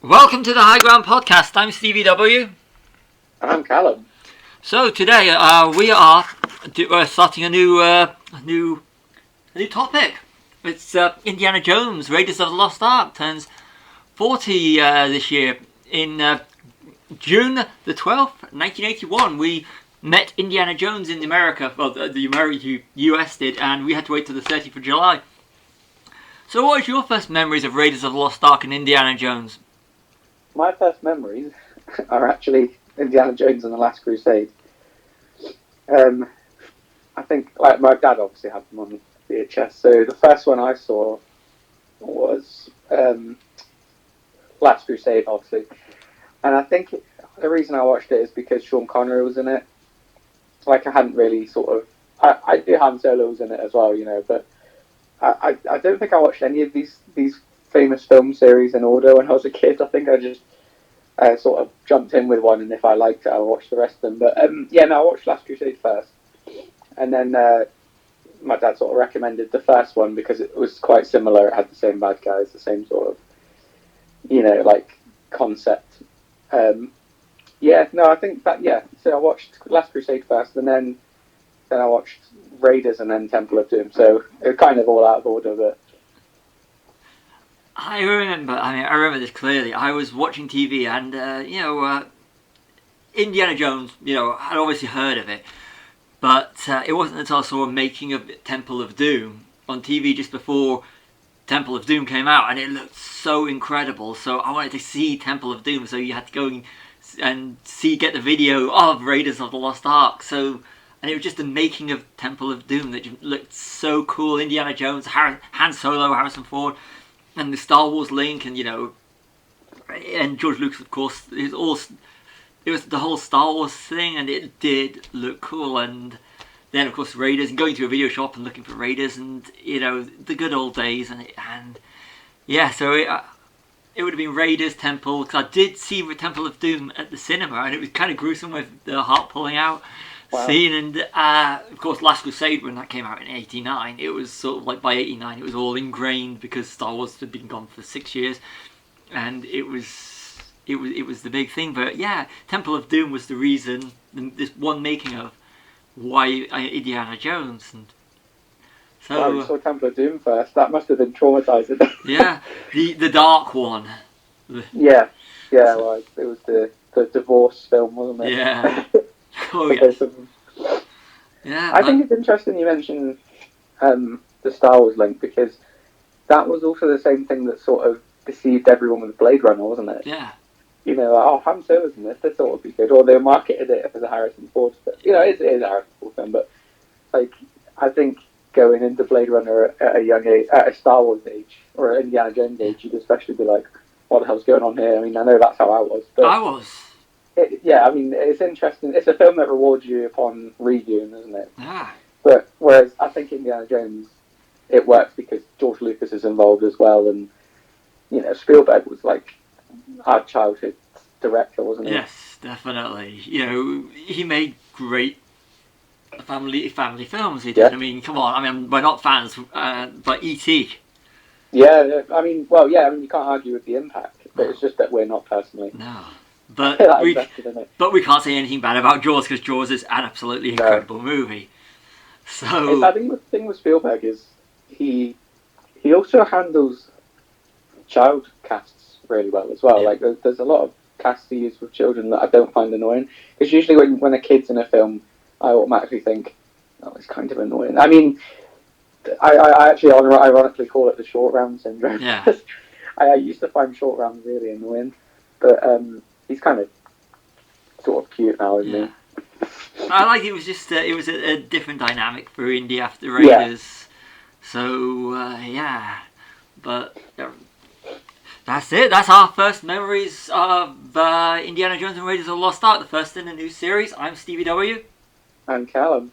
Welcome to the High Ground Podcast. I'm Stevie W. And I'm Callum. So today we are starting a new topic. It's Indiana Jones, Raiders of the Lost Ark, turns 40 this year. In June the 12th, 1981, we met Indiana Jones in America. Well, the US did, and we had to wait till the 30th of July. So what was your first memories of Raiders of the Lost Ark and Indiana Jones? My first memories are actually Indiana Jones and the Last Crusade. I think, like, my dad obviously had them on VHS, so the first one I saw was Last Crusade, obviously. And I think the reason I watched it is because Sean Connery was in it. Like, I hadn't really I do Han Solo was in it as well, you know, but I don't think I watched any of these famous film series in order when I was a kid. I think I just sort of jumped in with one, and if I liked it, I watched the rest of them. But I watched Last Crusade first, and then my dad sort of recommended the first one because it was quite similar. It had the same bad guys, the same sort of, you know, like concept. I think that So I watched Last Crusade first, and then I watched Raiders, and then Temple of Doom. So it was kind of all out of order, but. I remember this clearly. I was watching TV and, Indiana Jones, I'd obviously heard of it. But it wasn't until I saw a making of Temple of Doom on TV just before Temple of Doom came out. And it looked so incredible. So I wanted to see Temple of Doom. So you had to go and get the video of Raiders of the Lost Ark. And it was just the making of Temple of Doom that looked so cool. Indiana Jones, Han Solo, Harrison Ford. And the Star Wars link, and and George Lucas, of course, it was the whole Star Wars thing, and it did look cool. And then, of course, Raiders, and going to a video shop and looking for Raiders, and the good old days, so it would have been Raiders, Temple, because I did see the Temple of Doom at the cinema, and it was kind of gruesome with the heart pulling out. Wow. Scene, and of course Last Crusade, when that came out in '89, it was sort of like by '89 it was all ingrained because Star Wars had been gone for 6 years, and it was the big thing. But yeah, Temple of Doom was the reason, this one making of why Indiana Jones. And so wow, you saw Temple of Doom first. That must have been traumatizing. Yeah, the dark one. Yeah, well, it was the divorce film, wasn't it? Yeah. Oh, yes. Yeah, I think it's interesting you mentioned the Star Wars link, because that was also the same thing that sort of deceived everyone with Blade Runner, wasn't it? Yeah. Han Solo's in this, they thought it would be good, or they marketed it as a Harrison Ford film. It is a Harrison Ford film, but like, I think going into Blade Runner at a young age, at a Star Wars age, or an Indiana Jones age, you'd especially be like, what the hell's going on here? I mean, I know that's how I was. But I was. It's interesting. It's a film that rewards you upon reviewing, isn't it? Yeah. But whereas I think Indiana Jones, it works because George Lucas is involved as well, and Spielberg was like our childhood director, wasn't he? Yes, definitely. He made great family films. He did. Yeah. I mean, come on. I mean, we're not fans, but E.T. Yeah. You can't argue with the impact, but it's just that we're not personally. No. But we can't say anything bad about Jaws, because Jaws is an absolutely incredible movie. So I think the thing with Spielberg is he also handles child casts really well as well. Yeah. Like there's a lot of casts he uses with children that I don't find annoying, because usually when a kid's in a film, I automatically think, oh, it's kind of annoying. I mean, I actually ironically call it the short round syndrome. Yeah. I used to find short rounds really annoying, but he's kind of sort of cute now, isn't he? I like it was just it was a different dynamic for Indy after Raiders. Yeah. So but that's it. That's our first memories of Indiana Jones and Raiders of the Lost Ark, the first in a new series. I'm Stevie W. I'm Callum.